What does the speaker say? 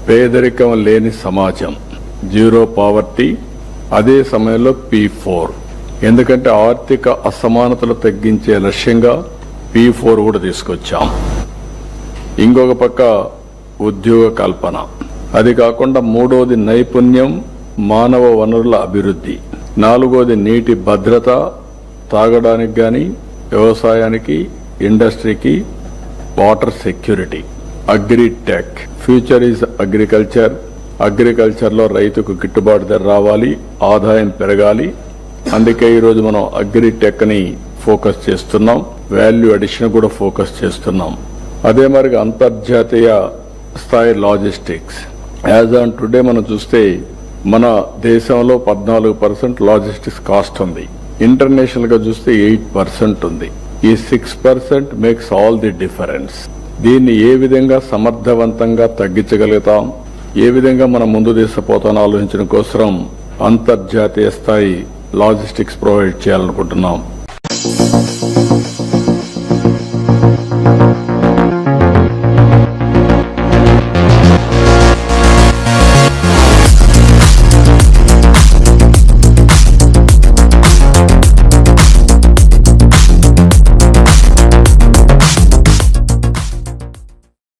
పేదరికం లేని సమాజం, జీరో పావర్టీ. అదే సమయంలో P4, ఎందుకంటే ఆర్థిక అసమానతలు తగ్గించే లక్ష్యంగా P4 కూడా తీసుకొచ్చాం. ఇంకొక పక్క ఉద్యోగ కల్పన. అది కాకుండా మూడోది నైపుణ్యం, మానవ వనరుల అభివృద్ధి. నాలుగోది నీటి భద్రత, తాగడానికి గాని, వ్యవసాయానికి, ఇండస్ట్రీకి, water security. Agritech, future is agriculture. అగ్రికల్చర్లో రైతుకు గిట్టుబాటు ధర రావాలి, ఆదాయం పెరగాలి. అందుకే ఈరోజు మనం అగ్రిటెక్ ని ఫోకస్ చేస్తున్నాం, వాల్యూ అడిషన్ కూడా ఫోకస్ చేస్తున్నాం. అదే మరి అంతర్జాతీయ స్థాయి లాజిస్టిక్స్. యాజ్ ఆన్ టుడే మనం చూస్తే మన దేశంలో 14% లాజిస్టిక్స్ కాస్ట్ ఉంది. ఇంటర్నేషనల్ గా చూస్తే 8% ఉంది. ఈ 6% మేక్స్ ఆల్ ది డిఫరెన్స్. దీన్ని ఏ విధంగా సమర్థవంతంగా తగ్గించగలుగుతాం, ఏ విధంగా మనం ముందు తీసుకుపోతామని ఆలోచించడం కోసం అంతర్జాతీయ స్థాయి లాజిస్టిక్స్ ప్రొవైడ్ చేయాలనుకుంటున్నాం.